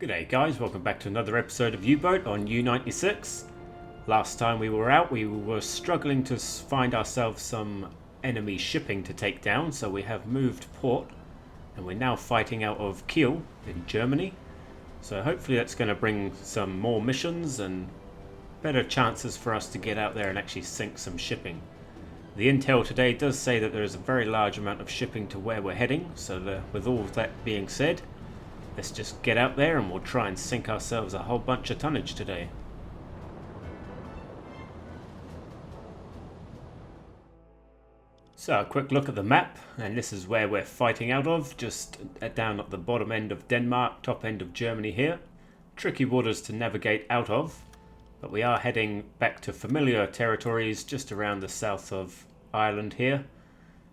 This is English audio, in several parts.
G'day guys, welcome back to another episode of U-Boat on U-96. Last time we were out, we were struggling to find ourselves some enemy shipping to take down, so we have moved port and we're now fighting out of Kiel in Germany. So hopefully that's going to bring some more missions and better chances for us to get out there and actually sink some shipping. The intel today does say that there is a very large amount of shipping to where we're heading, so with all that being said, let's just get out there and we'll try and sink ourselves a whole bunch of tonnage today. So a quick look at the map, and this is where we're fighting out of, just down at the bottom end of Denmark, top end of Germany here. Tricky waters to navigate out of, but we are heading back to familiar territories just around the south of Ireland here.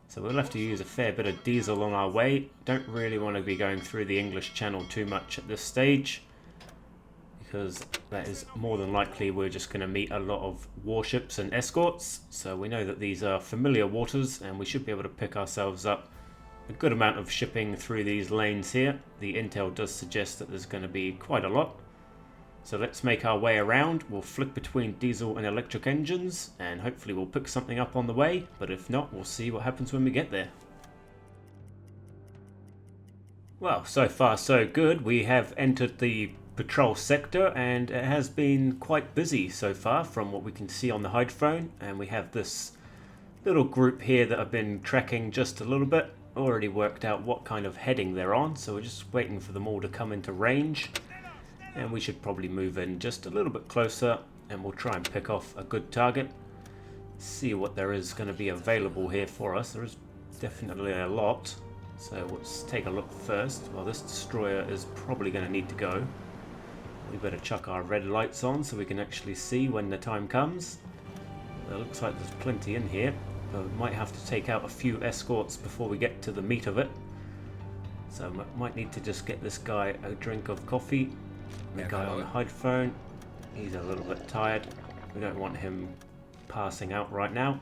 So we'll have to use a fair bit of diesel on our way. Don't really want to be going through the English Channel too much at this stage, because that is more than likely we're just going to meet a lot of warships and escorts. So we know that these are familiar waters and we should be able to pick ourselves up a good amount of shipping through these lanes here. The intel does suggest that there's going to be quite a lot. So let's make our way around. We'll flick between diesel and electric engines and hopefully we'll pick something up on the way, but if not, we'll see what happens when we get there. Well, so far so good. We have entered the patrol sector and it has been quite busy so far from what we can see on the hydrophone, and we have this little group here that have been tracking just a little bit. Already worked out what kind of heading they're on, so we're just waiting for them all to come into range. And we should probably move in just a little bit closer and we'll try and pick off a good target. See what there is going to be available here for us. There is definitely a lot. So let's take a look first. Well, this destroyer is probably going to need to go. We better chuck our red lights on so we can actually see when the time comes. It looks like there's plenty in here, but we might have to take out a few escorts before we get to the meat of it. So we might need to just get this guy a drink of coffee. The guy on the hydrophone, he's a little bit tired. We don't want him passing out right now.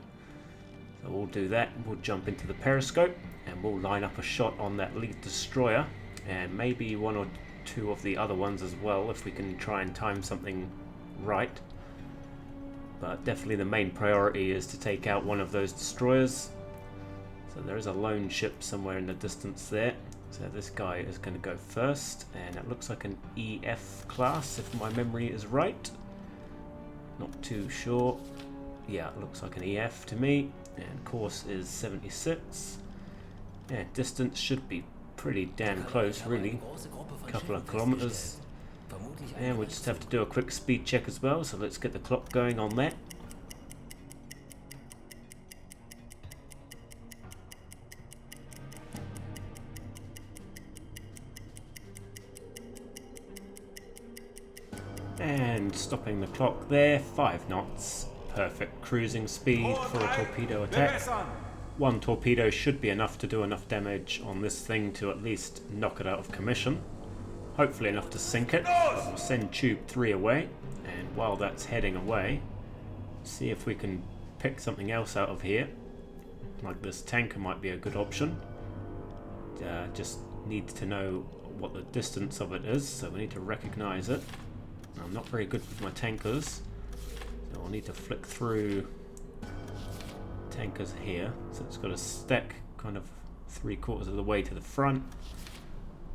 So we'll do that. We'll jump into the periscope and we'll line up a shot on that lead destroyer and maybe one or two of the other ones as well if we can try and time something right. But definitely the main priority is to take out one of those destroyers. So there is a lone ship somewhere in the distance there. So this guy is going to go first, and it looks like an EF class if my memory is right. Not too sure. Yeah, it looks like an EF to me, and course is 76. Yeah, distance should be pretty damn close really, a couple of kilometers. And we just have to do a quick speed check as well, so let's get the clock going on that. And stopping the clock there, 5 knots. Perfect cruising speed for a torpedo attack. One torpedo should be enough to do enough damage on this thing to at least knock it out of commission. Hopefully enough to sink it. But we'll send tube 3 away, and while that's heading away, see if we can pick something else out of here. Like this tanker might be a good option. Just need to know what the distance of it is, so we need to recognize it. I'm not very good with my tankers, so I'll need to flick through tankers here. So it's got a stack kind of 3/4 of the way to the front,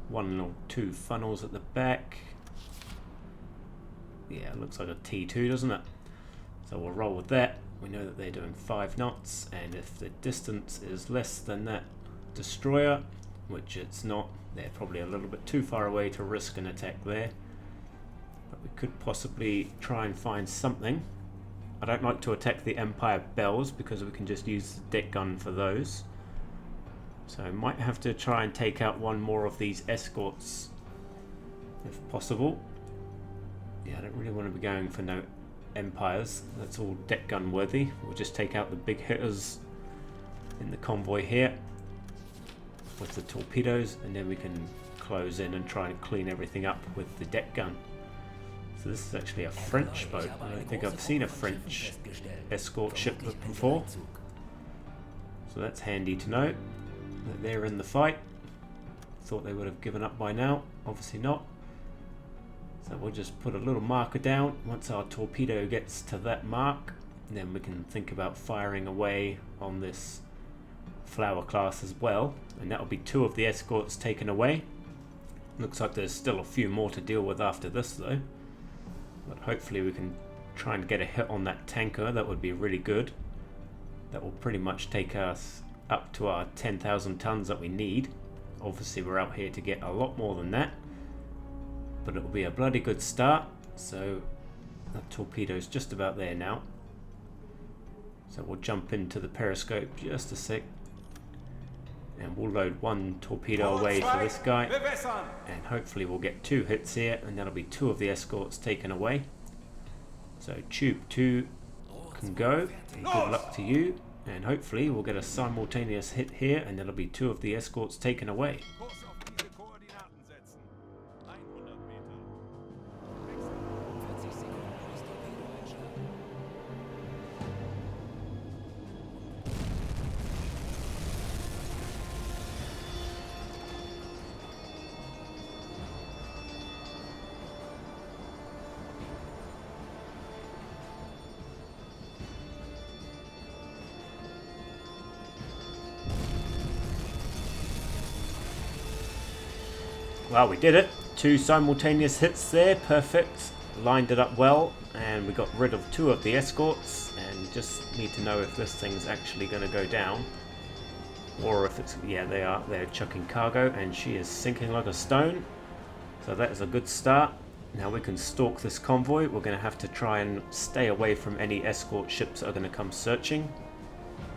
1 or 2 funnels at the back. Yeah, it looks like a T2, doesn't it? So we'll roll with that. We know that they're doing 5 knots, and if the distance is less than that destroyer, which it's not, they're probably a little bit too far away to risk an attack there. But we could possibly try and find something. I don't like to attack the Empire bells because we can just use the deck gun for those. So I might have to try and take out one more of these escorts if possible. Yeah, I don't really want to be going for no Empires. That's all deck gun worthy. We'll just take out the big hitters in the convoy here with the torpedoes, and then we can close in and try and clean everything up with the deck gun. So this is actually a French boat. I don't think I've seen a French escort ship before. So that's handy to know that they're in the fight. Thought they would have given up by now. Obviously not. So we'll just put a little marker down. Once our torpedo gets to that mark, then we can think about firing away on this Flower class as well, and that'll be 2 of the escorts taken away. Looks like there's still a few more to deal with after this though, but hopefully we can try and get a hit on that tanker. That would be really good. That will pretty much take us up to our 10,000 tons that we need. Obviously we're out here to get a lot more than that, but it will be a bloody good start. So that torpedo's just about there now, so we'll jump into the periscope just a sec, and we'll load 1 torpedo away for this guy, and hopefully we'll get 2 hits here, and that'll be 2 of the escorts taken away. So tube 2 can go, and good luck to you, and hopefully we'll get a simultaneous hit here, and that'll be 2 of the escorts taken away. Well, we did it. 2 simultaneous hits there, perfect. Lined it up well, and we got rid of 2 of the escorts, and just need to know if this thing's actually going to go down, or if it's, yeah, they're chucking cargo, and she is sinking like a stone. So that is a good start. Now we can stalk this convoy. We're going to have to try and stay away from any escort ships that are going to come searching,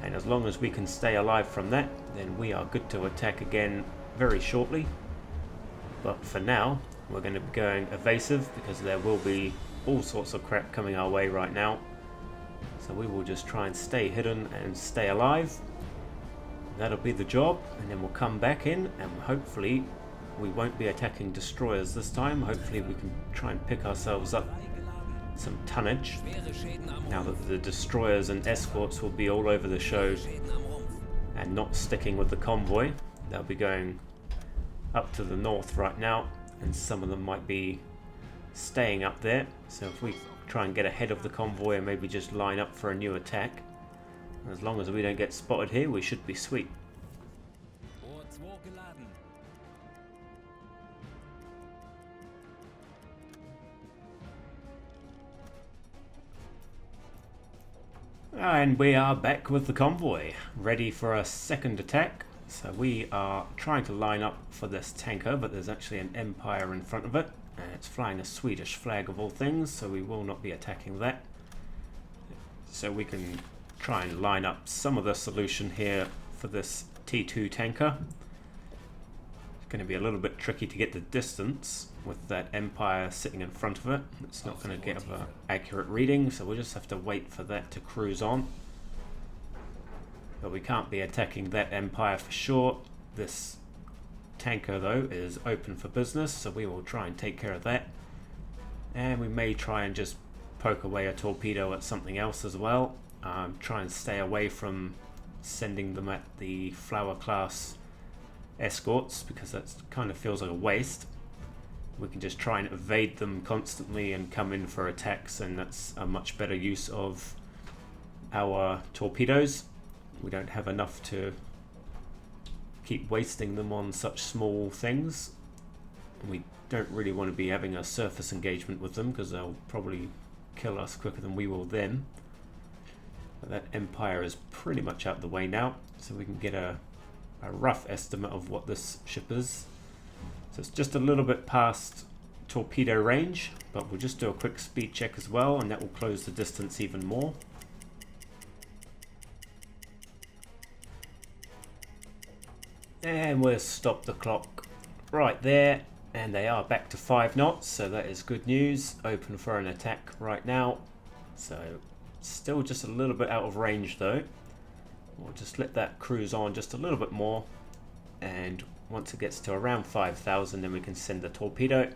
and as long as we can stay alive from that, then we are good to attack again very shortly. But for now, we're going to be going evasive, because there will be all sorts of crap coming our way right now. So we will just try and stay hidden and stay alive. That'll be the job, and then we'll come back in, and hopefully we won't be attacking destroyers this time. Hopefully we can try and pick ourselves up some tonnage, now that the destroyers and escorts will be all over the show and not sticking with the convoy. They'll be going up to the north right now, and some of them might be staying up there. So if we try and get ahead of the convoy and maybe just line up for a new attack, as long as we don't get spotted here, we should be sweet. And we are back with the convoy, ready for a second attack. So we are trying to line up for this tanker, but there's actually an Empire in front of it, and it's flying a Swedish flag of all things, so we will not be attacking that. So we can try and line up some of the solution here for this T2 tanker. It's going to be a little bit tricky to get the distance with that Empire sitting in front of it. It's not going to get an accurate reading, so we'll just have to wait for that to cruise on. But we can't be attacking that Empire for sure. This tanker though is open for business, so we will try and take care of that. And we may try and just poke away a torpedo at something else as well. Try and stay away from sending them at the Flower class escorts, because that kind of feels like a waste. We can just try and evade them constantly and come in for attacks, and that's a much better use of our torpedoes. We don't have enough to keep wasting them on such small things. And we don't really want to be having a surface engagement with them, because they'll probably kill us quicker than we will them. But that Empire is pretty much out of the way now, so we can get a rough estimate of what this ship is. So it's just a little bit past torpedo range, but we'll just do a quick speed check as well, and that will close the distance even more. And we'll stop the clock right there, and they are back to 5 knots, so that is good news. Open for an attack right now. So still just a little bit out of range though. We'll just let that cruise on just a little bit more, and once it gets to around 5,000, then we can send the torpedo,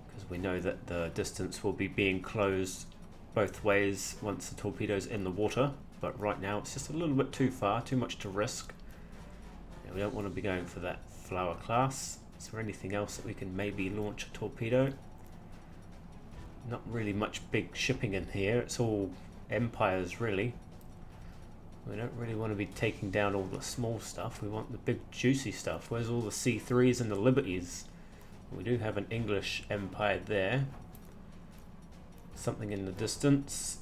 because we know that the distance will be being closed both ways once the torpedo's in the water. But right now it's just a little bit too far, too much to risk. We don't want to be going for that Flower class. Is there anything else that we can maybe launch a torpedo? Not really much big shipping in here. It's all empires, really. We don't really want to be taking down all the small stuff. We want the big juicy stuff. Where's all the C3s and the Liberties? We do have an English empire there. Something in the distance.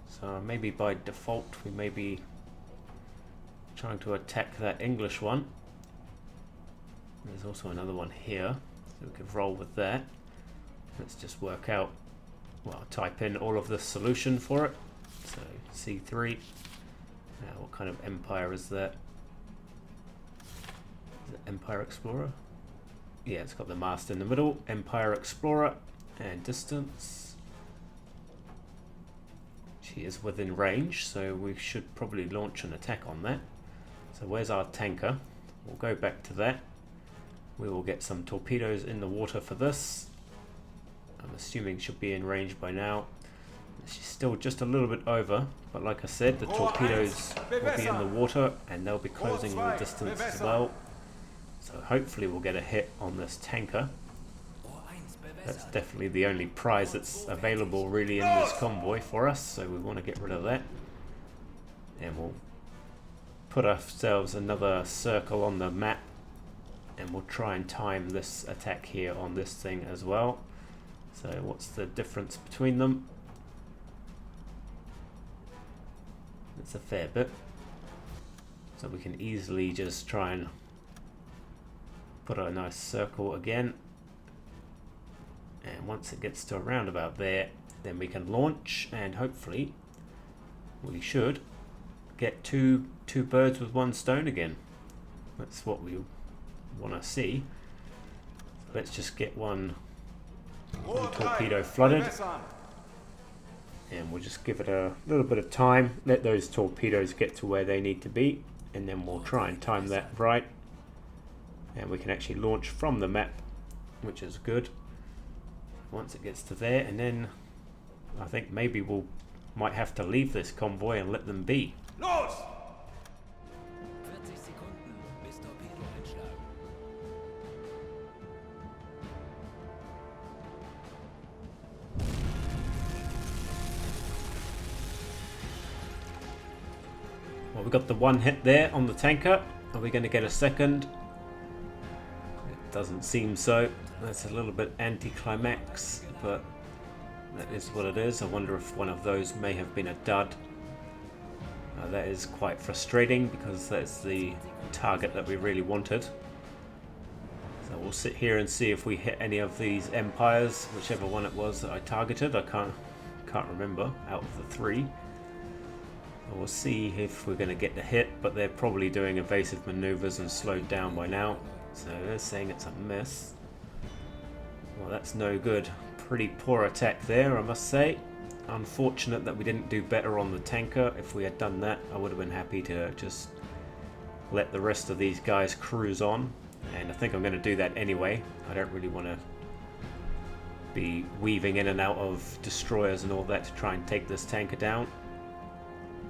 So maybe by default we may be trying to attack that English one. There's also another one here, so we could roll with that. Let's just work out, well, type in all of the solution for it. So C3. Now, what kind of empire is that? Is it Empire Explorer? Yeah, it's got the mast in the middle. Empire Explorer and distance. She is within range, so we should probably launch an attack on that. So where's our tanker? We'll go back to that. We will get some torpedoes in the water for this. I'm assuming she'll be in range by now. She's still just a little bit over, but like I said, the torpedoes will be in the water and they'll be closing the distance as well. So hopefully we'll get a hit on this tanker. That's definitely the only prize that's available really in this convoy for us, so we want to get rid of that. And we'll put ourselves another circle on the map and we'll try and time this attack here on this thing as well. So what's the difference between them? It's a fair bit. So we can easily just try and put a nice circle again. And once it gets to around about there, then we can launch and hopefully we should get two birds with one stone again. That's what we want to see. So let's just get one torpedo flooded. And we'll just give it a little bit of time, let those torpedoes get to where they need to be, and then we'll try and time that right. And we can actually launch from the map, which is good. Once it gets to there, and then I think maybe we'll might have to leave this convoy and let them be. Los! Well, we got the one hit there on the tanker. Are we going to get a second? It doesn't seem so. That's a little bit anticlimax, but that is what it is. I wonder if one of those may have been a dud. That is quite frustrating because that's the target that we really wanted. So we'll sit here and see if we hit any of these empires, whichever one it was that I targeted. I can't remember out of the three. We'll see if we're going to get the hit, but they're probably doing evasive maneuvers and slowed down by now. So they're saying it's a miss. Well, that's no good. Pretty poor attack there, I must say. Unfortunate that we didn't do better on the tanker. If we had done that, I would have been happy to just let the rest of these guys cruise on. And I think I'm going to do that anyway. I don't really want to be weaving in and out of destroyers and all that to try and take this tanker down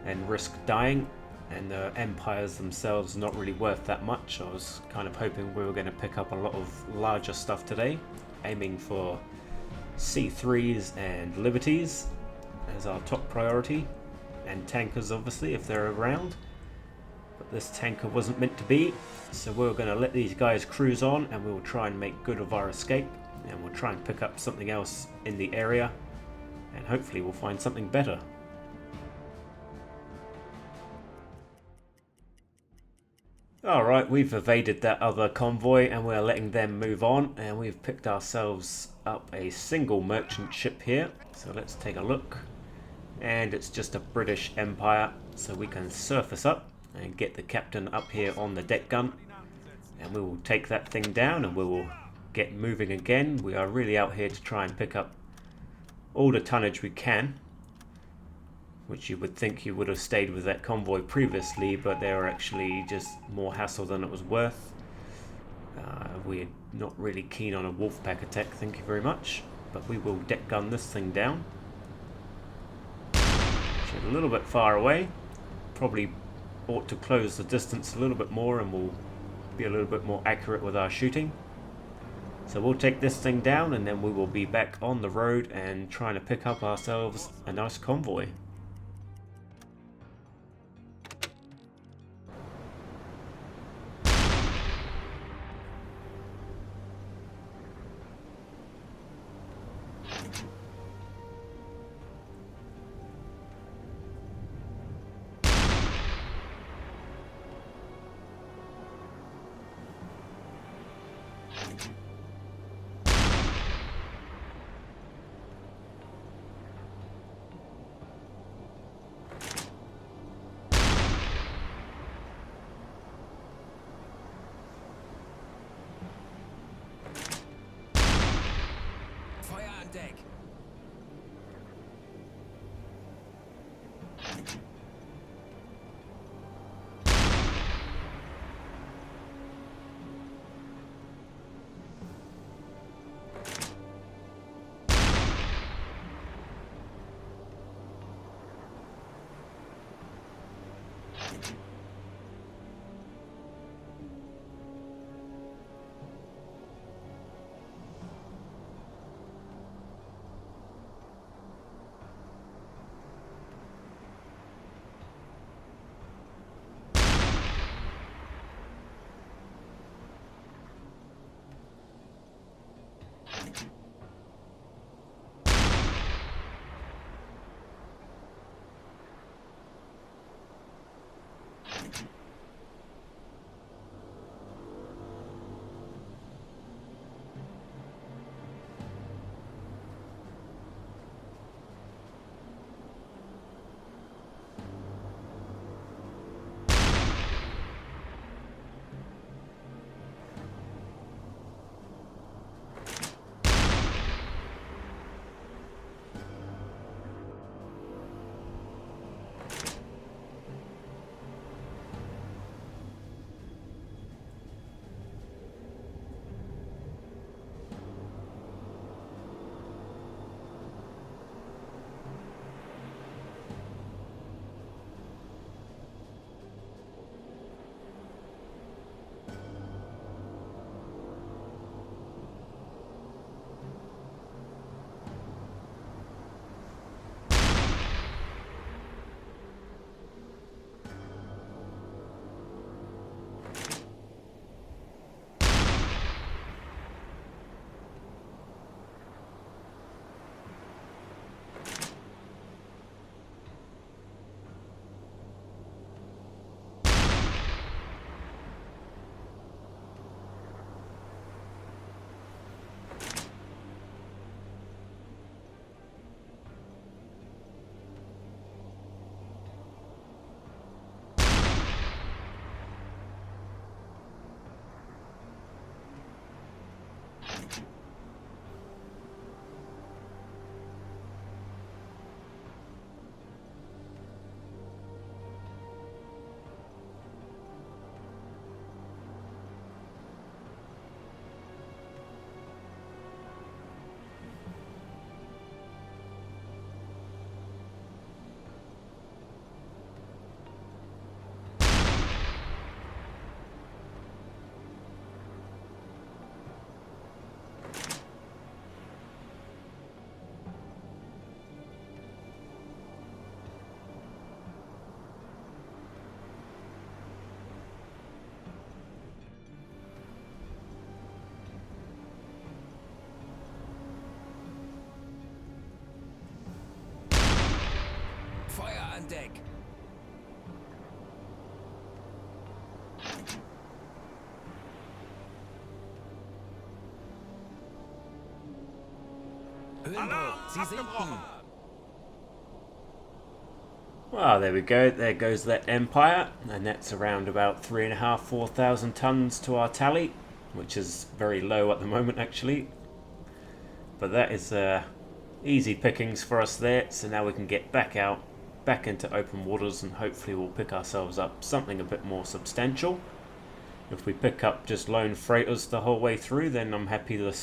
and risk dying, and the empires themselves not really worth that much. I was kind of hoping we were going to pick up a lot of larger stuff today, aiming for C3s and Liberties as our top priority, and tankers obviously if they're around, but this tanker wasn't meant to be, so we're going to let these guys cruise on and we'll try and make good of our escape, and we'll try and pick up something else in the area and hopefully we'll find something better. Alright, we've evaded that other convoy and we're letting them move on, and we've picked ourselves up a single merchant ship here. So let's take a look. And it's just a British Empire, so we can surface up and get the captain up here on the deck gun. And we will take that thing down and we will get moving again. We are really out here to try and pick up all the tonnage we can, which you would think you would have stayed with that convoy previously, but they were actually just more hassle than it was worth. We're not really keen on a Wolfpack attack, thank you very much, but we will deck gun this thing down. She's a little bit far away, probably ought to close the distance a little bit more and we'll be a little bit more accurate with our shooting. So we'll take this thing down and then we will be back on the road and trying to pick up ourselves a nice convoy. Deck. Feuer an Deck. Höhenbruch, Sie sinken. Well, there we go. There goes that Empire, and that's around about 3,500–4,000 tons to our tally, which is very low at the moment actually. But that is easy pickings for us there. So now we can get back into open waters, and hopefully we'll pick ourselves up something a bit more substantial. If we pick up just lone freighters the whole way through, then I'm happy to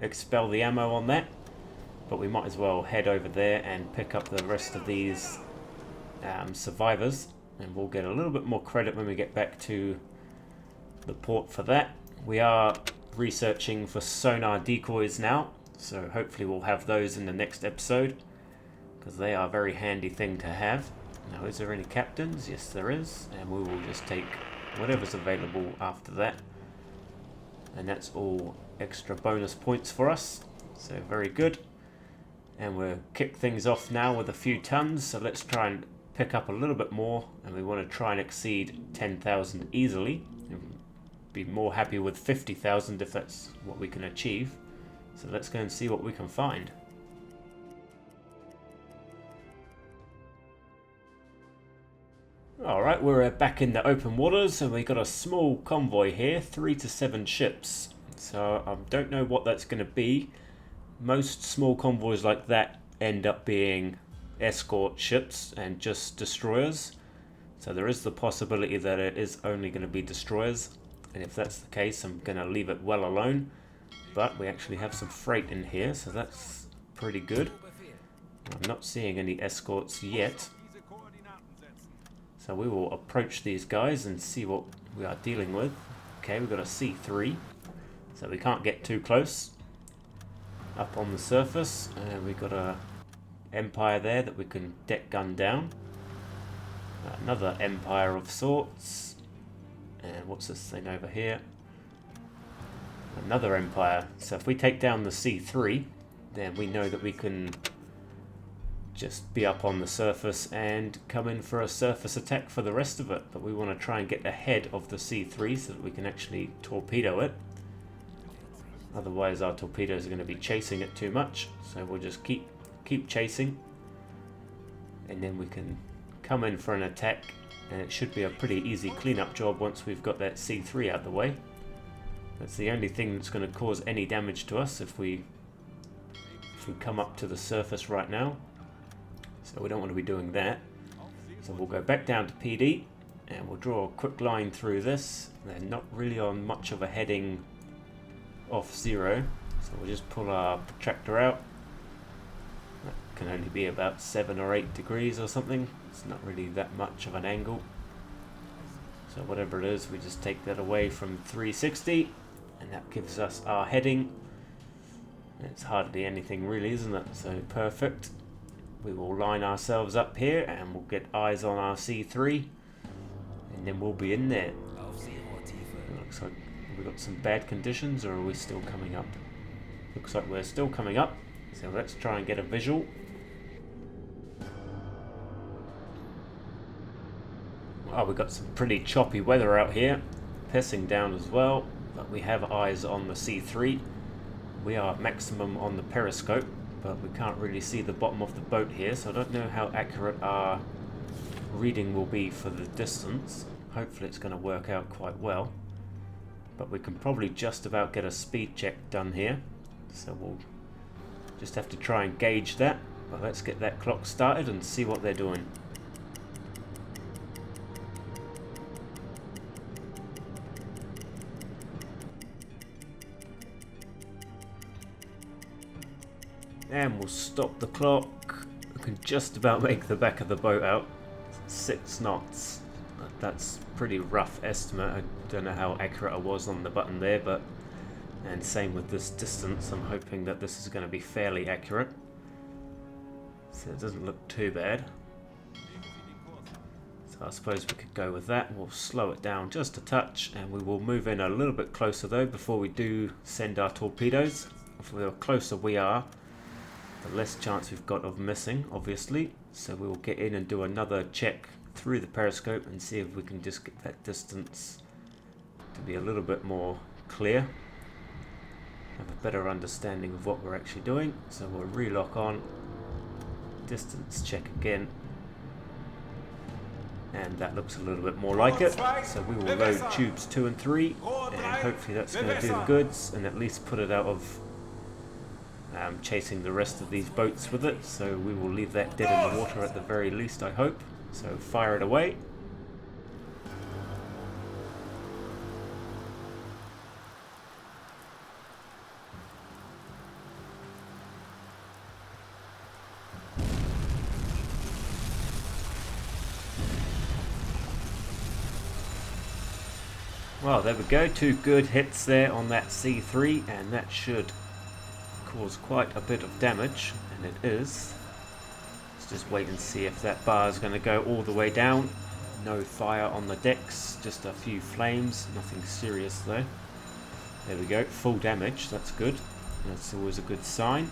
expel the ammo on that. But we might as well head over there and pick up the rest of these survivors, and we'll get a little bit more credit when we get back to the port for that. We are researching for sonar decoys now, so hopefully we'll have those in the next episode, because they are a very handy thing to have. Now, is there any captains? Yes, there is, and we will just take whatever's available after that. And that's all extra bonus points for us, so very good. And we'll kick things off now with a few tons, so let's try and pick up a little bit more, and we want to try and exceed 10,000 easily. And be more happy with 50,000 if that's what we can achieve. So let's go and see what we can find. Alright, we're back in the open waters, and we got a small convoy here, 3 to 7 ships. So I don't know what that's going to be. Most small convoys like that end up being escort ships and just destroyers. So there is the possibility that it is only going to be destroyers. And if that's the case, I'm going to leave it well alone. But we actually have some freight in here, so that's pretty good. I'm not seeing any escorts yet. So we will approach these guys and see what we are dealing with. Okay, we've got a C3, so we can't get too close. Up on the surface, and we've got a Empire there that we can deck gun down. Another Empire of sorts. And what's this thing over here? Another Empire. So if we take down the C3, then we know that we can just be up on the surface and come in for a surface attack for the rest of it. But we want to try and get ahead of the C3 so that we can actually torpedo it. Otherwise our torpedoes are going to be chasing it too much. So we'll just keep chasing. And then we can come in for an attack. And it should be a pretty easy cleanup job once we've got that C3 out the way. That's the only thing that's going to cause any damage to us if we come up to the surface right now. So we don't want to be doing that. So we'll go back down to PD and we'll draw a quick line through this. They're not really on much of a heading off 0. So we'll just pull our protractor out. That can only be about 7 or 8 degrees or something. It's not really that much of an angle. So whatever it is, we just take that away from 360 and that gives us our heading. It's hardly anything really, isn't it? So perfect. We will line ourselves up here and we'll get eyes on our C3 and then we'll be in there. It looks like we've got some bad conditions, or are we still coming up? Looks like we're still coming up, so let's try and get a visual. Oh, we've got some pretty choppy weather out here, pissing down as well, but we have eyes on the C3. We are maximum on the periscope, but we can't really see the bottom of the boat here, so I don't know how accurate our reading will be for the distance. Hopefully it's going to work out quite well, but we can probably just about get a speed check done here, so we'll just have to try and gauge that. But let's get that clock started and see what they're doing. And we'll stop the clock. We can just about make the back of the boat out. 6 knots. That's pretty rough estimate. I don't know how accurate I was on the button there, but and same with this distance. I'm hoping that this is going to be fairly accurate. So it doesn't look too bad. So I suppose we could go with that. We'll slow it down just a touch and we will move in a little bit closer though before we do send our torpedoes. If the closer we are, the less chance we've got of missing, obviously. So we will get in and do another check through the periscope and see if we can just get that distance to be a little bit more clear. Have a better understanding of what we're actually doing. So we'll relock on, distance check again, and that looks a little bit more like it. So we will load tubes 2 and 3 and hopefully that's going to do the goods and at least put it out of chasing the rest of these boats with it. So we will leave that dead in the water at the very least, I hope. So fire it away. Well, there we go. 2 good hits there on that C3, and that should cause quite a bit of damage, and it is. Let's just wait and see if that bar is going to go all the way down. No fire on the decks, just a few flames, nothing serious though. There we go, full damage, that's good. That's always a good sign.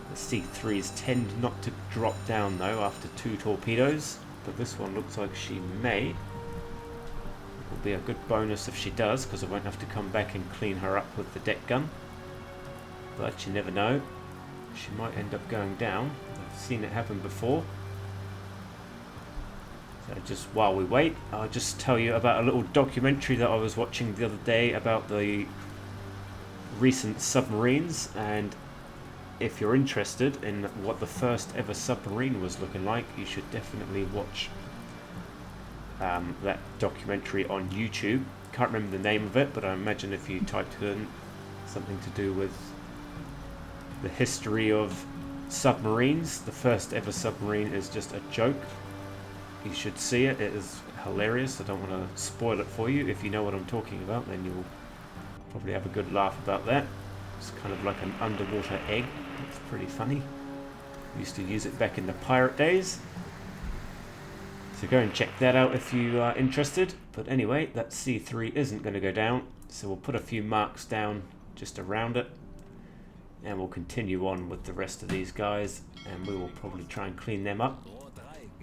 The C3s tend not to drop down though after 2 torpedoes, but this one looks like she may. It will be a good bonus if she does, because I won't have to come back and clean her up with the deck gun. But you never know, she might end up going down. I've seen it happen before. So just while we wait, I'll just tell you about a little documentary that I was watching the other day about the recent submarines, and if you're interested in what the first ever submarine was looking like, you should definitely watch that documentary on YouTube. Can't remember the name of it, but I imagine if you typed in something to do with the history of submarines, the first ever submarine is just a joke. You should see it. It is hilarious. I don't want to spoil it for you. If you know what I'm talking about, then you'll probably have a good laugh about that. It's kind of like an underwater egg. It's pretty funny. Used to use it back in the pirate days. So go and check that out if you are interested. But anyway, that C3 isn't going to go down. So we'll put a few marks down just around it. And we'll continue on with the rest of these guys. And we will probably try and clean them up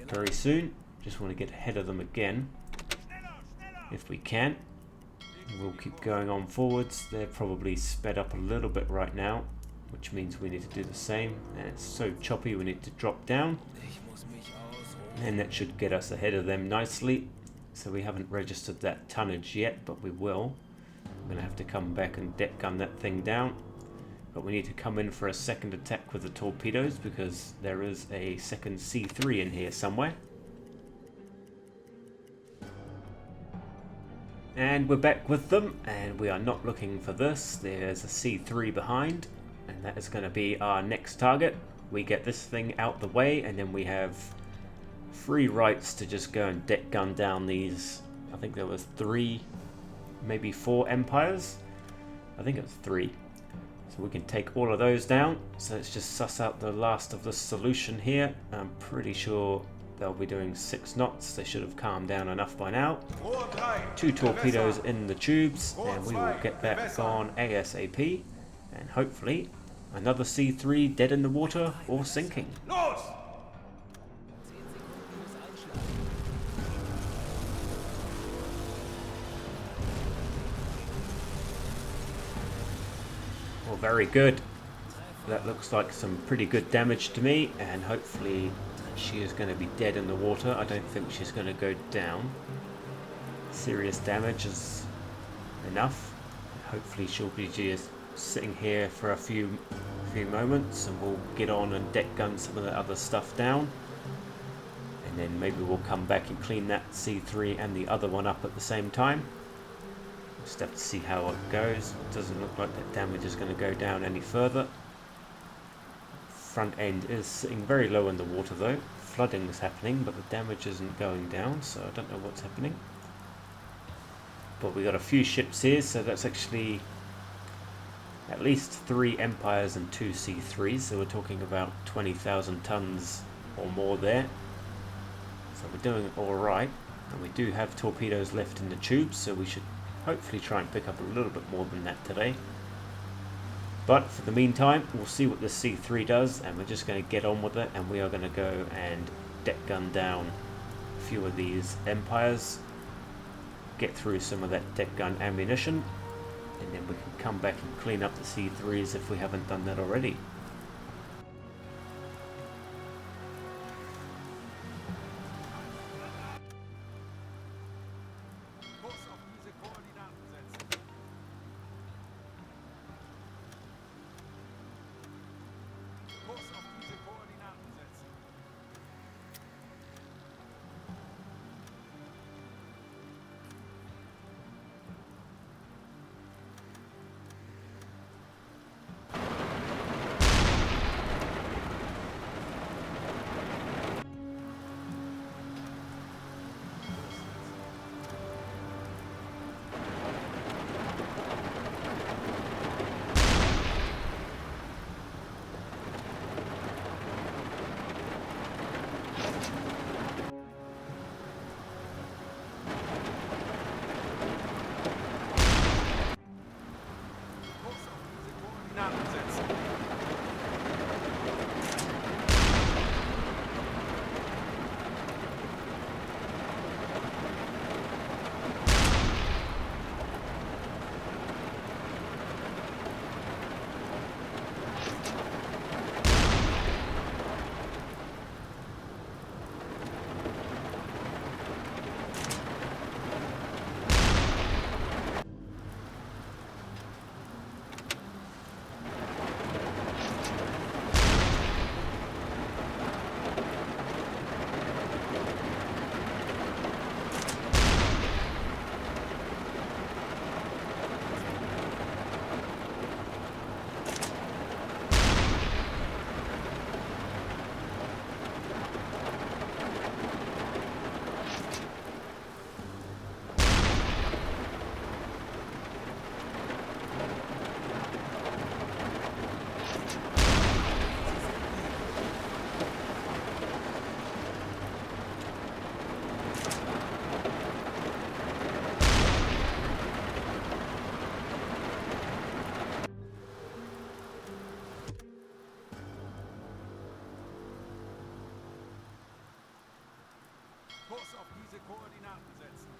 very soon. Just want to get ahead of them again if we can. We'll keep going on forwards. They're probably sped up a little bit right now, which means we need to do the same. And it's so choppy, we need to drop down. And that should get us ahead of them nicely. So we haven't registered that tonnage yet, but we will. I'm going to have to come back and deck gun that thing down. But we need to come in for a second attack with the torpedoes, because there is a second C3 in here somewhere. And we're back with them, and we are not looking for this. There's a C3 behind, and that is going to be our next target. We get this thing out the way, and then we have free rights to just go and deck gun down these. I think there was 3, maybe 4 Empires. I think it was 3. So we can take all of those down. So let's just suss out the last of the solution here. I'm pretty sure they'll be doing 6 knots. They should have calmed down enough by now. 2 torpedoes in the tubes, and we will get that gone ASAP. And hopefully another C3 dead in the water or sinking. Well, very good. That looks like some pretty good damage to me, and hopefully she is going to be dead in the water. I don't think she's going to go down. Serious damage is enough. Hopefully she'll be just sitting here for a few moments, and we'll get on and deck gun some of the other stuff down. And then maybe we'll come back and clean that C3 and the other one up at the same time. Just have to see how it goes. It doesn't look like that damage is going to go down any further. Front end is sitting very low in the water though. Flooding is happening, but the damage isn't going down, so I don't know what's happening. But we got a few ships here, so that's actually at least 3 Empires and 2 C3s, so we're talking about 20,000 tons or more there. So we're doing alright, and we do have torpedoes left in the tubes, so we should hopefully try and pick up a little bit more than that today. But for the meantime, we'll see what the C3 does, and we're just going to get on with it, and we are going to go and deck gun down a few of these Empires, get through some of that deck gun ammunition, and then we can come back and clean up the C3s if we haven't done that already. auf diese Koordinaten setzen.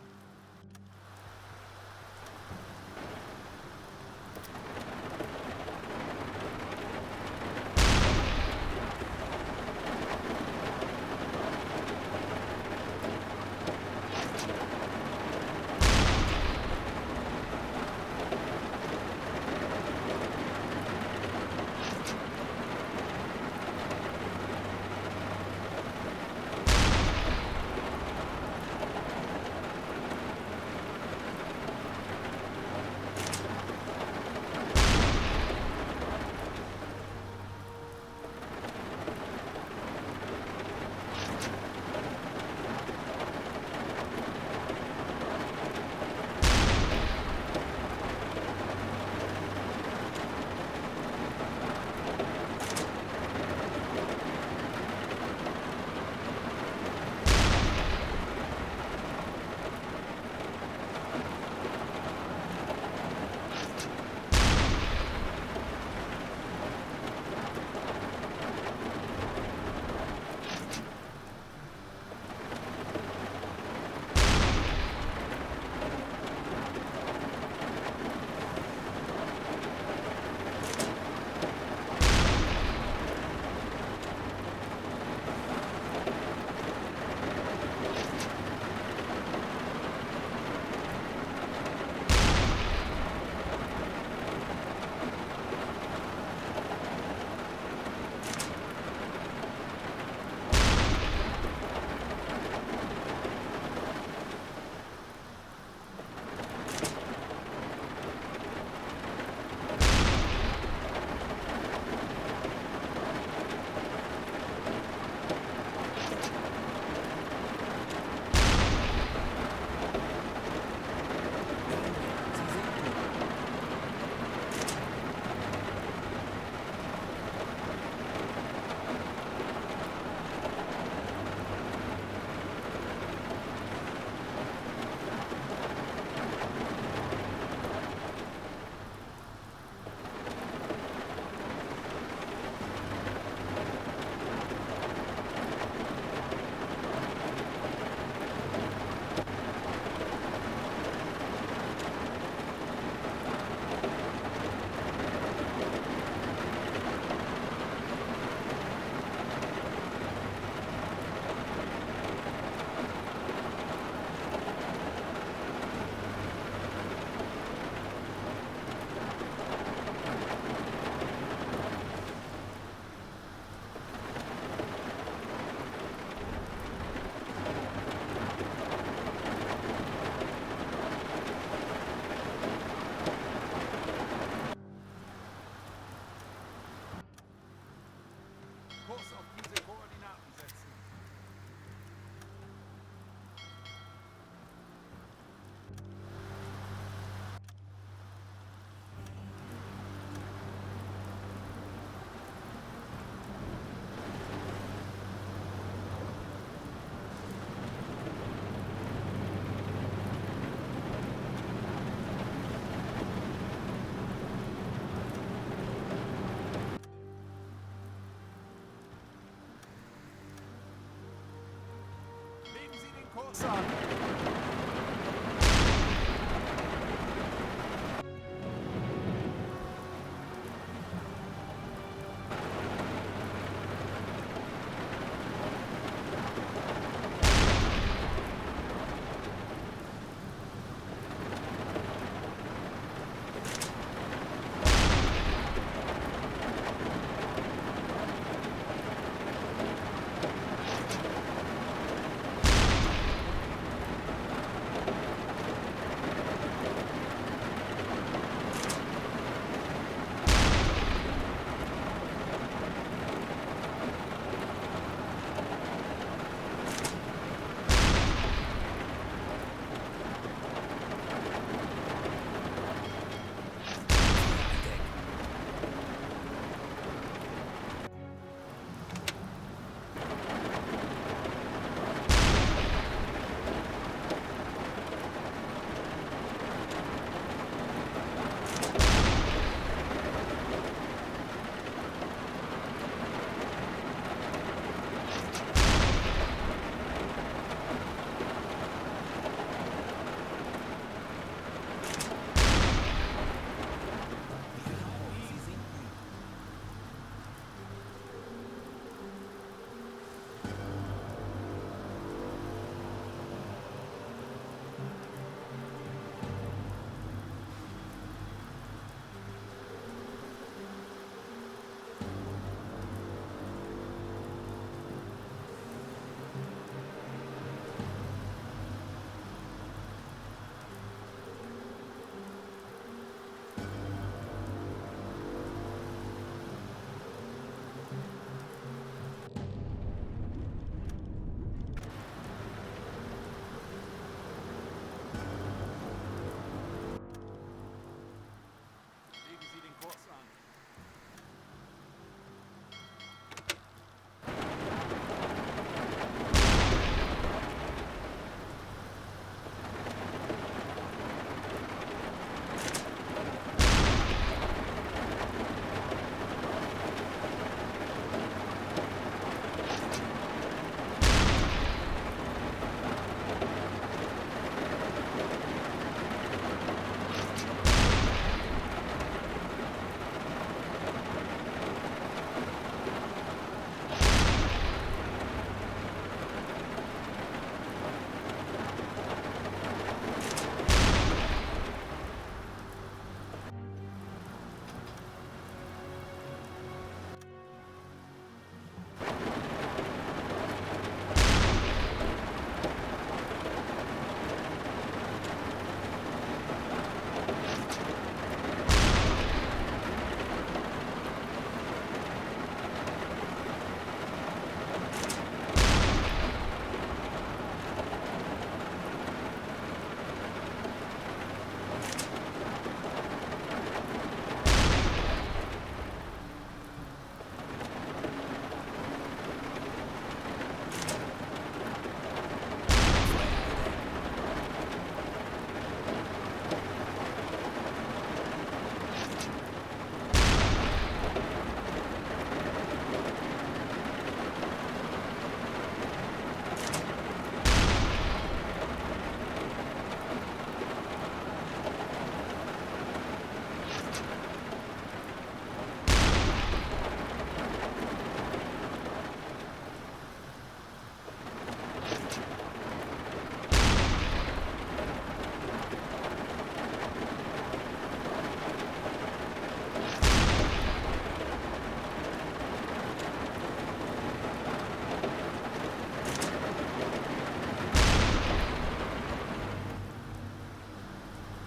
Kurs auf diese Koordinaten setzen. Legen Sie den Kurs an.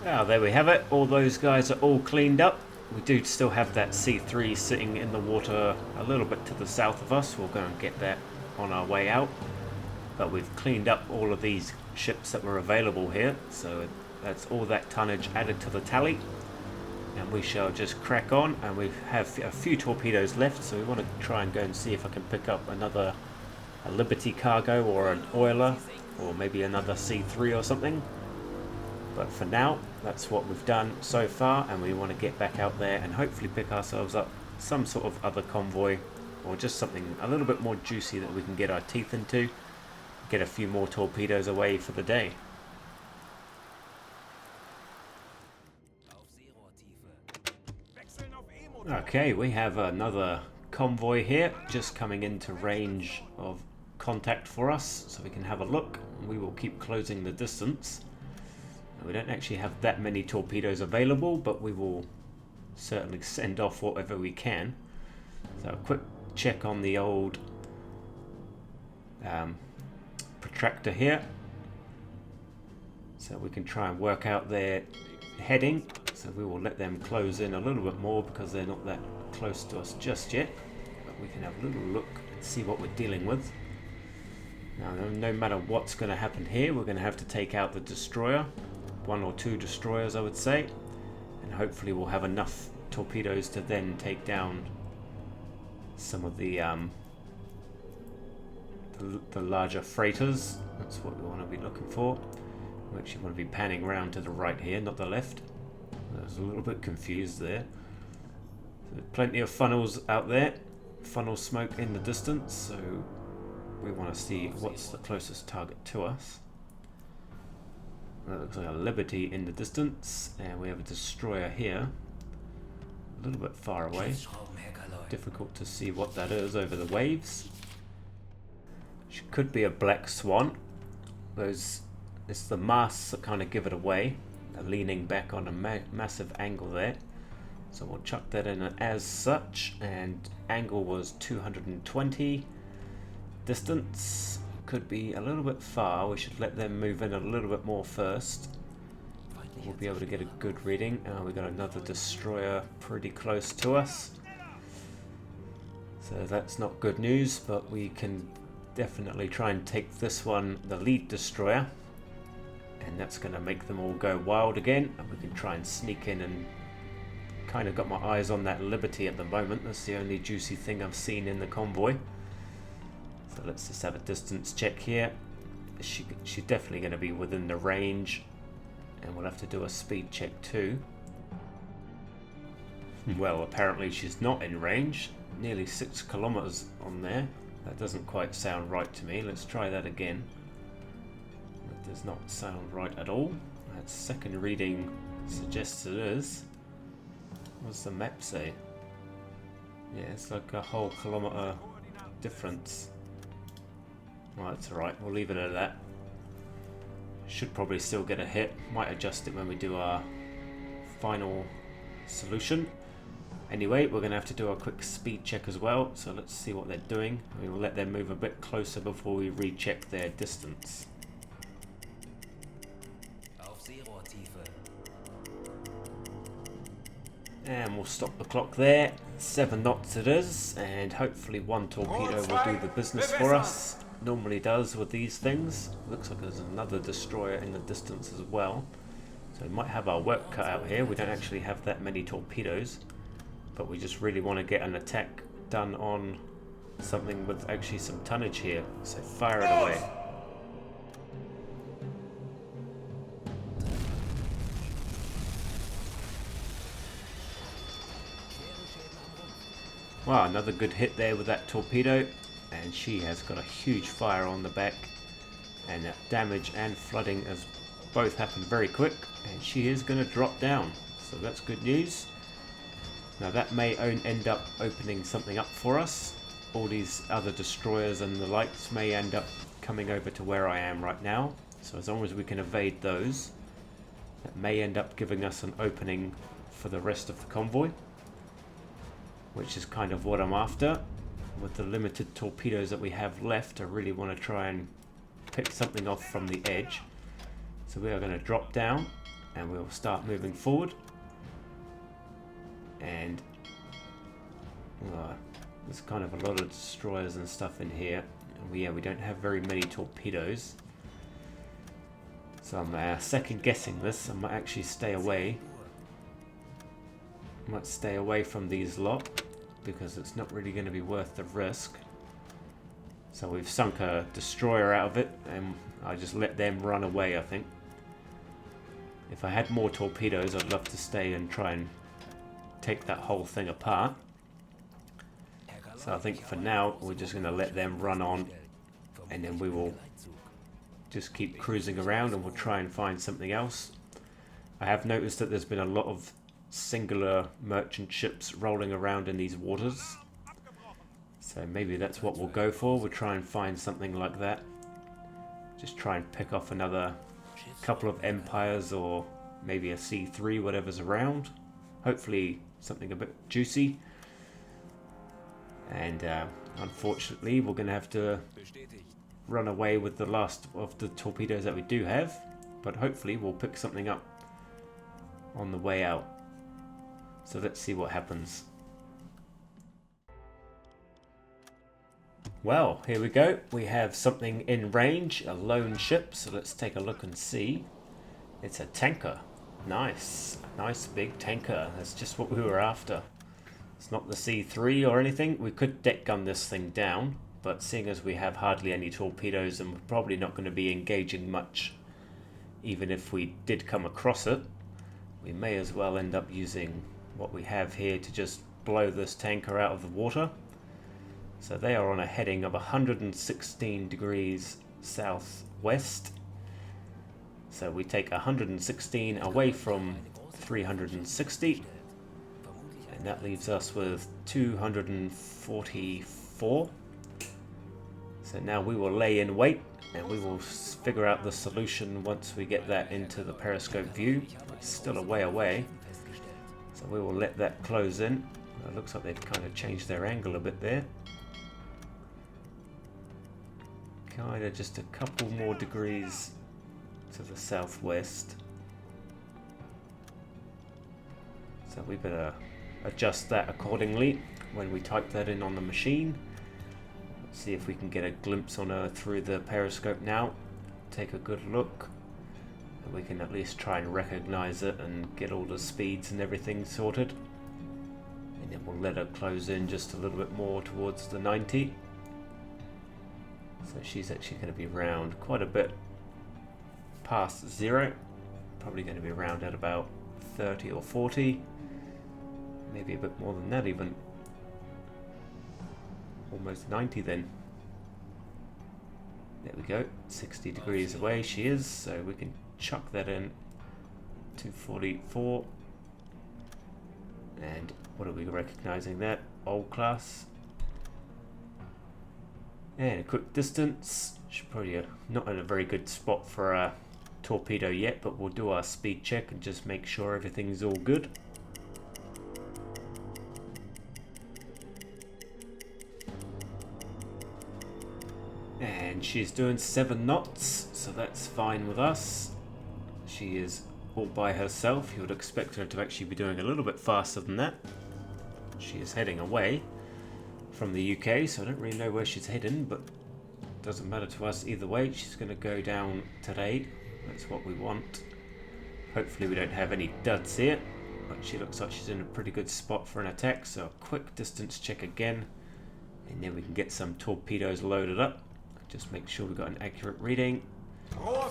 Now there we have it, all those guys are all cleaned up. We do still have that C3 sitting in the water a little bit to the south of us. We're going to get that on our way out. But we've cleaned up all of these ships that were available here. So that's all that tonnage added to the tally. And we shall just crack on. And we have a few torpedoes left. So we want to try and go and see if I can pick up a Liberty cargo or an oiler. Or maybe another C3 or something. But for now, that's what we've done so far, and we want to get back out there and hopefully pick ourselves up some sort of other convoy, or just something a little bit more juicy that we can get our teeth into, get a few more torpedoes away for the day. Okay, we have another convoy here, just coming into range of contact for us, so we can have a look. We will keep closing the distance. We don't actually have that many torpedoes available, but we will certainly send off whatever we can. So a quick check on the old protractor here. So we can try and work out their heading. So we will let them close in a little bit more because they're not that close to us just yet. But we can have a little look and see what we're dealing with. Now, no matter what's going to happen here, we're going to have to take out the destroyer. 1 or 2 destroyers, I would say, and hopefully we'll have enough torpedoes to then take down some of the larger freighters. That's what we want to be looking for. We actually want to be panning around to the right here, not the left. I was a little bit confused there. There's plenty of funnels out there, funnel smoke in the distance, so we want to see what's the closest target to us. That looks like a Liberty in the distance, and we have a destroyer here, a little bit far away. Difficult to see what that is over the waves. Could be a Black Swan. It's the masts that kind of give it away. They're leaning back on a massive angle there, so we'll chuck that in as such. And angle was 220. Distance could be a little bit far. We should let them move in a little bit more first. We'll be able to get a good reading. We've got another destroyer pretty close to us, so that's not good news, but we can definitely try and take this one, the lead destroyer, and that's going to make them all go wild again, and we can try and sneak in. And kind of got my eyes on that Liberty at the moment. That's the only juicy thing I've seen in the convoy. So let's just have a distance check here. She's definitely going to be within the range, and we'll have to do a speed check too. Well, apparently she's not in range. Nearly 6 kilometers on there. That doesn't quite sound right to me. Let's try that again. That does not sound right at all. That second reading suggests it is. What's the map say? Yeah, it's like a whole kilometer difference. Well, that's alright, we'll leave it at that. Should probably still get a hit. Might adjust it when we do our final solution. Anyway, we're going to have to do a quick speed check as well, so let's see what they're doing. We will let them move a bit closer before we recheck their distance. And we'll stop the clock there. 7 knots it is, and hopefully one torpedo will do the business for us. Normally does with these things. Looks like there's another destroyer in the distance as well. So we might have our work cut out here. We don't actually have that many torpedoes, but we just really want to get an attack done on something with actually some tonnage here. So fire it away. Wow, another good hit there with that torpedo, and she has got a huge fire on the back, and that damage and flooding has both happened very quick, and she is going to drop down, so that's good news. Now that may end up opening something up for us. All these other destroyers and the lights may end up coming over to where I am right now, so as long as we can evade those, that may end up giving us an opening for the rest of the convoy, which is kind of what I'm after. With the limited torpedoes that we have left, I really want to try and pick something off from the edge. So we are going to drop down, and we'll start moving forward. And there's kind of a lot of destroyers and stuff in here. And we don't have very many torpedoes. So I'm second guessing this. I might actually stay away. I might stay away from these lot because it's not really going to be worth the risk. So we've sunk a destroyer out of it and I just let them run away, I think. If I had more torpedoes, I'd love to stay and try and take that whole thing apart. So I think for now, we're just going to let them run on and then we will just keep cruising around and we'll try and find something else. I have noticed that there's been a lot of singular merchant ships rolling around in these waters. So maybe that's what we'll go for. We'll try and find something like that. Just try and pick off another couple of Empires or maybe a C3, whatever's around. Hopefully something a bit juicy. And unfortunately we're going to have to run away with the last of the torpedoes that we do have. But hopefully we'll pick something up on the way out. So let's see what happens. Well, here we go. We have something in range, a lone ship. So let's take a look and see. It's a tanker. Nice. Nice big tanker. That's just what we were after. It's not the C3 or anything. We could deck gun this thing down. But seeing as we have hardly any torpedoes and we're probably not going to be engaging much, even if we did come across it, we may as well end up using what we have here to just blow this tanker out of the water. So they are on a heading of 116 degrees southwest. So we take 116 away from 360. And that leaves us with 244. So now we will lay in wait and we will figure out the solution once we get that into the periscope view. It's still a way away. So we will let that close in. It looks like they've kind of changed their angle a bit there. Kind of just a couple more degrees to the southwest. So we better adjust that accordingly when we type that in on the machine. Let's see if we can get a glimpse on her through the periscope now. Take a good look. And we can at least try and recognize it and get all the speeds and everything sorted. And then we'll let her close in just a little bit more towards the 90. So she's actually going to be round quite a bit past 0. Probably going to be around at about 30 or 40. Maybe a bit more than that even. Almost 90 then. There we go. 60 degrees away she is. So we can chuck that in. 244. And what are we recognizing that? Old class. And a quick distance. She's probably not in a very good spot for a torpedo yet, but we'll do our speed check and just make sure everything's all good. And she's doing 7 knots, so that's fine with us. She is all by herself. You would expect her to actually be doing a little bit faster than that. She is heading away from the UK, so I don't really know where she's heading, but it doesn't matter to us either way. She's going to go down today. That's what we want. Hopefully we don't have any duds here, but she looks like she's in a pretty good spot for an attack. So a quick distance check again, and then we can get some torpedoes loaded up. Just make sure we've got an accurate reading.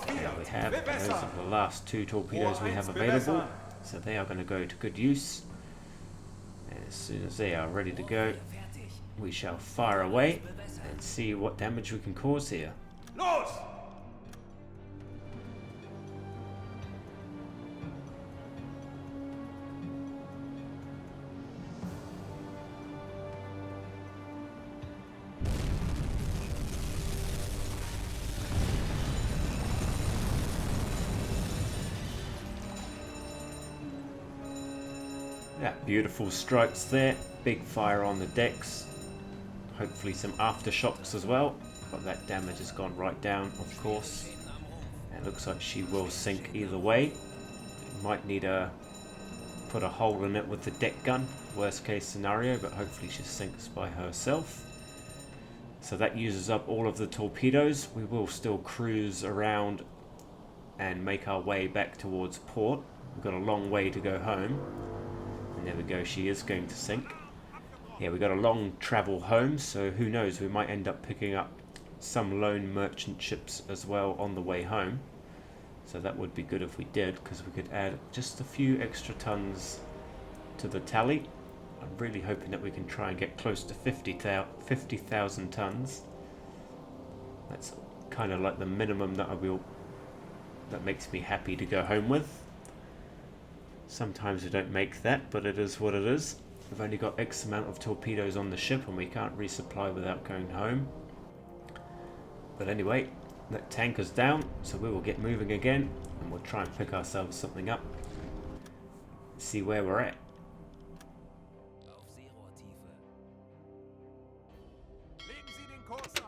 There we have. Those are the last 2 torpedoes we have available, so they are going to go to good use. And as soon as they are ready to go, we shall fire away and see what damage we can cause here. Los! Yeah, beautiful strikes there. Big fire on the decks. Hopefully some aftershocks as well. But that damage has gone right down, of course. And it looks like she will sink either way. Might need to put a hole in it with the deck gun, worst case scenario, but hopefully she sinks by herself. So that uses up all of the torpedoes. We will still cruise around and make our way back towards port. We've got a long way to go home. And there we go, she is going to sink. Yeah, we've got a long travel home, so who knows, we might end up picking up some lone merchant ships as well on the way home. So that would be good if we did, because we could add just a few extra tons to the tally. I'm really hoping that we can try and get close to 50,000 tons. That's kind of like the minimum that that makes me happy to go home with. Sometimes we don't make that, but it is what it is. We've only got X amount of torpedoes on the ship and we can't resupply without going home. But anyway, that tanker's down, so we will get moving again and we'll try and pick ourselves something up. See where we're at. Auf Seerohrtiefe. Legen Sie den Kurs an.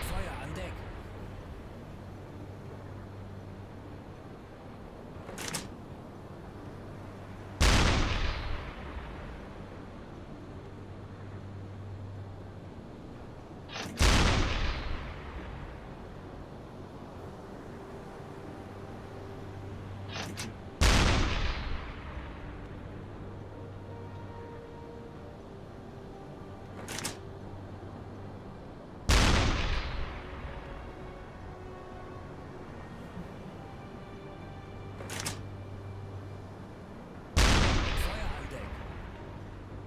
Feuer an Deck.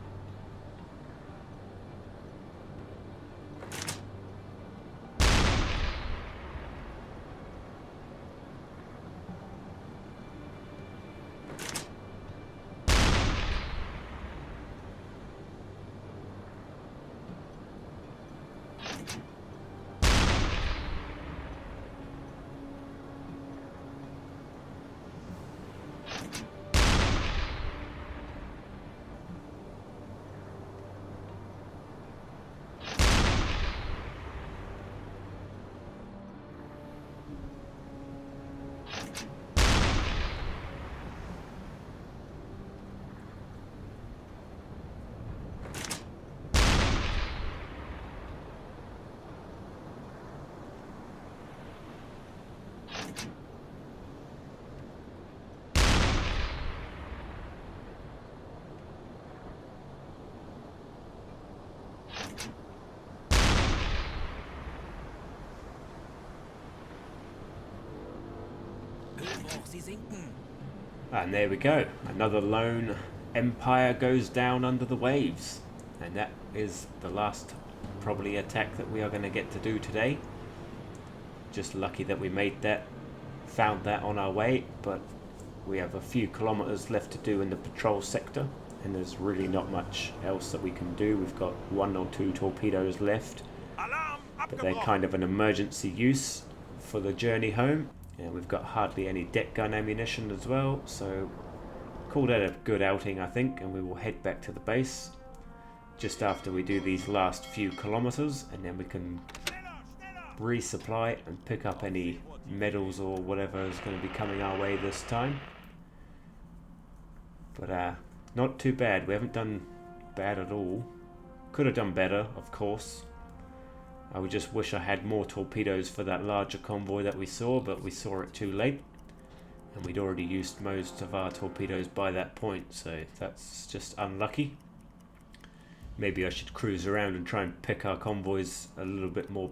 Feuer an Deck. Ölbruch, Sie sinken. And there we go, another lone empire goes down under the waves. And that is the last probably attack that we are going to get to do today. Just lucky that we made that, found that on our way, but we have a few kilometers left to do in the patrol sector and there's really not much else that we can do. We've got 1 or 2 torpedoes left, Alarm but they're abgebrochen. kind of an emergency use for the journey home. And we've got hardly any deck gun ammunition as well, so call that a good outing, I think, and we will head back to the base just after we do these last few kilometers, and then we can resupply and pick up any medals or whatever is going to be coming our way this time. But not too bad. We haven't done bad at all. Could have done better, of course. I would just wish I had more torpedoes for that larger convoy that we saw, but we saw it too late. And we'd already used most of our torpedoes by that point, so that's just unlucky. Maybe I should cruise around and try and pick our convoys a little bit more,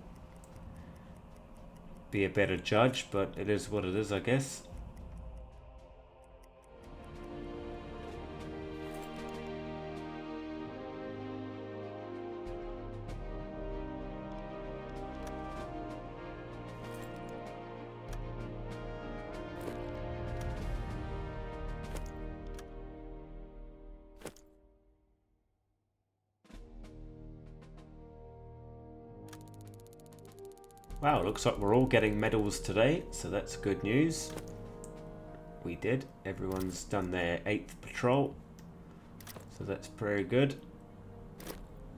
be a better judge, but it is what it is, I guess. Wow, looks like we're all getting medals today, so that's good news. We did. Everyone's done their 8th patrol, so that's very good.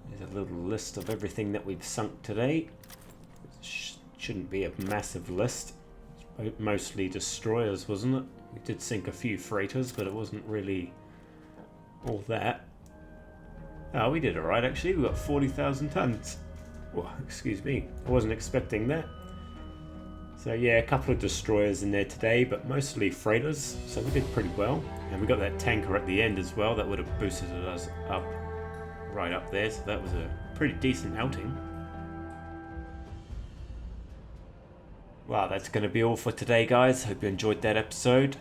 There's a little list of everything that we've sunk today. Shouldn't be a massive list. Mostly destroyers, wasn't it? We did sink a few freighters, but it wasn't really all that. Oh, we did alright actually. We got 40,000 tons. Well, excuse me. I wasn't expecting that. So yeah, a couple of destroyers in there today, but mostly freighters. So we did pretty well. And we got that tanker at the end as well. That would have boosted us up right up there. So that was a pretty decent outing. Wow, that's going to be all for today, guys. Hope you enjoyed that episode.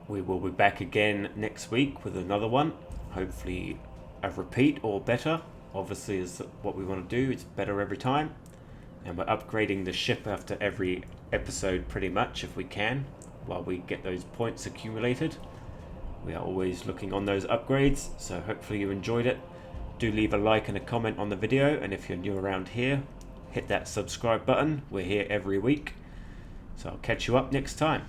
We will be back again next week with another one. Hopefully a repeat or better. Obviously is what we want to do. It's better every time. And we're upgrading the ship after every episode pretty much if we can, while we get those points accumulated. We are always looking on those upgrades, so hopefully you enjoyed it. Do leave a like and a comment on the video, and if you're new around here, hit that subscribe button. We're here every week. So I'll catch you up next time.